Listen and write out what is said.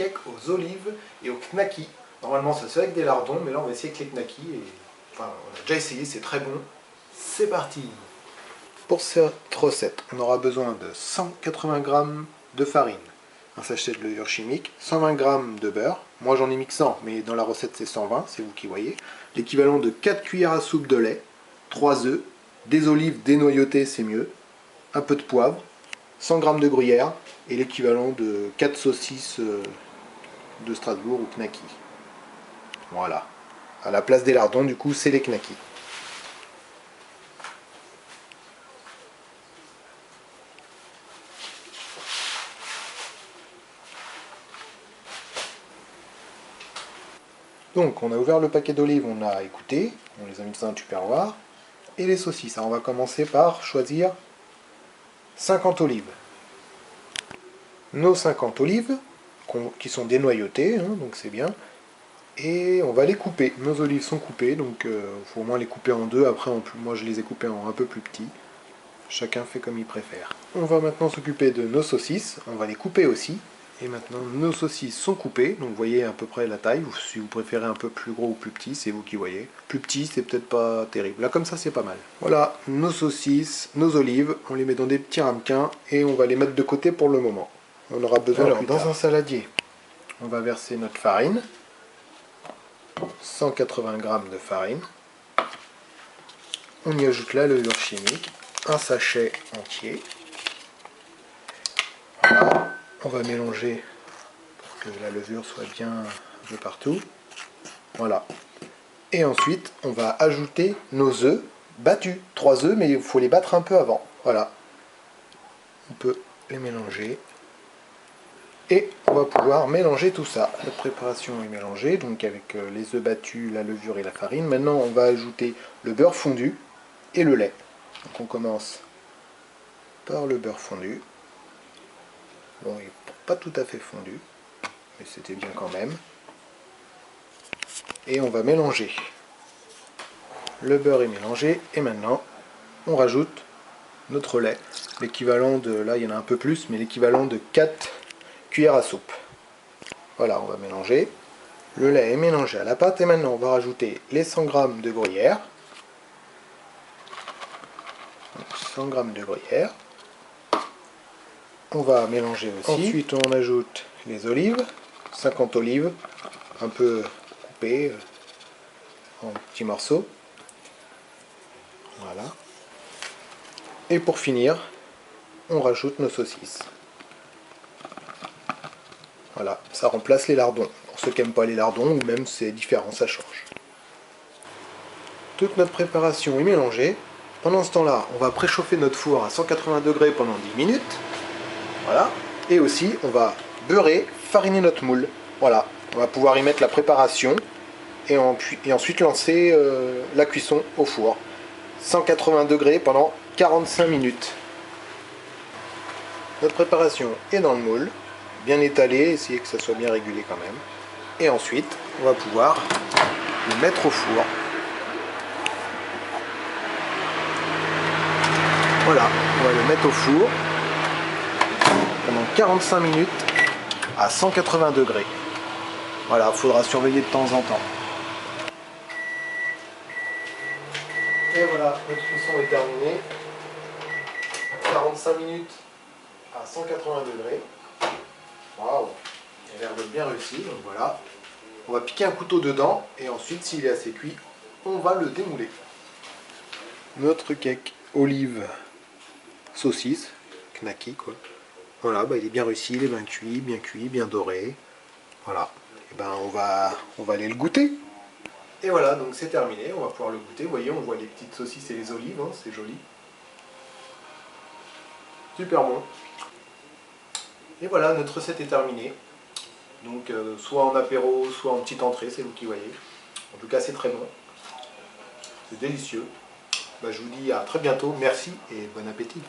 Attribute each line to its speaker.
Speaker 1: cake aux olives et aux knackis. Normalement ça se fait avec des lardons, mais là on va essayer avec les knackis. Et... Enfin, on a déjà essayé, c'est très bon. C'est parti! Pour cette recette, on aura besoin de 180 g de farine, un sachet de levure chimique, 120 g de beurre. Moi j'en ai mis que 100, mais dans la recette c'est 120, c'est vous qui voyez. L'équivalent de 4 cuillères à soupe de lait, 3 œufs, des olives dénoyautées, c'est mieux, un peu de poivre, 100 g de gruyère et l'équivalent de 4 saucisses de Strasbourg ou knackis. Voilà. À la place des lardons, du coup, c'est les knackis. Donc, on a ouvert le paquet d'olives, on a écouté, on les a mis dans un tupperware. Et les saucisses, alors on va commencer par choisir 50 olives. Nos 50 olives, qui sont dénoyautées, hein, donc c'est bien. Et on va les couper. Nos olives sont coupées, donc il faut au moins les couper en deux. Après, moi je les ai coupées en un peu plus petits. Chacun fait comme il préfère. On va maintenant s'occuper de nos saucisses. On va les couper aussi. Et maintenant, nos saucisses sont coupées. Donc vous voyez à peu près la taille. Si vous préférez un peu plus gros ou plus petit, c'est vous qui voyez. Plus petit, c'est peut-être pas terrible. Là, comme ça, c'est pas mal. Voilà, nos saucisses, nos olives. On les met dans des petits ramequins. Et on va les mettre de côté pour le moment. On aura besoin plus tard. Dans un saladier, on va verser notre farine. 180 g de farine. On y ajoute la levure chimique. Un sachet entier. Voilà. On va mélanger pour que la levure soit bien un peu partout. Voilà. Et ensuite, on va ajouter nos œufs battus. 3 œufs, mais il faut les battre un peu avant. Voilà. On peut les mélanger. Et on va pouvoir mélanger tout ça. Notre préparation est mélangée, donc avec les œufs battus, la levure et la farine. Maintenant, on va ajouter le beurre fondu et le lait. Donc on commence par le beurre fondu. Bon, il n'est pas tout à fait fondu, mais c'était bien quand même. Et on va mélanger. Le beurre est mélangé, et maintenant, on rajoute notre lait. L'équivalent de, là il y en a un peu plus, mais l'équivalent de 4 cuillères à soupe. Voilà, on va mélanger. Le lait est mélangé à la pâte, et maintenant on va rajouter les 100 g de gruyère. 100 g de gruyère. On va mélanger aussi. Ensuite, on ajoute les olives, 50 olives, un peu coupées en petits morceaux. Voilà. Et pour finir, on rajoute nos saucisses. Voilà, ça remplace les lardons. Pour ceux qui n'aiment pas les lardons, ou même c'est différent, ça change. Toute notre préparation est mélangée. Pendant ce temps-là, on va préchauffer notre four à 180 degrés pendant 10 minutes. Voilà. Et aussi, on va beurrer, fariner notre moule. Voilà. On va pouvoir y mettre la préparation et ensuite lancer la cuisson au four. 180 degrés pendant 45 minutes. Notre préparation est dans le moule, bien étalée, essayez que ça soit bien régulé quand même. Et ensuite, on va pouvoir le mettre au four. Voilà, on va le mettre au four pendant 45 minutes à 180 degrés. Voilà, il faudra surveiller de temps en temps. Et voilà, notre cuisson est terminée. 45 minutes à 180 degrés. Waouh, il a l'air d'être bien réussi, donc voilà. On va piquer un couteau dedans et ensuite, s'il est assez cuit, on va le démouler. Notre cake olive saucisse, knacky quoi. Voilà, bah, il est bien réussi, il est bien cuit, bien doré. Voilà, et ben on va aller le goûter. Et voilà, donc c'est terminé, on va pouvoir le goûter. Vous voyez, on voit les petites saucisses et les olives, hein, c'est joli. Super bon. Et voilà, notre recette est terminée. Donc soit en apéro, soit en petite entrée, c'est vous qui voyez. En tout cas, c'est très bon. C'est délicieux. Bah, je vous dis à très bientôt, merci et bon appétit.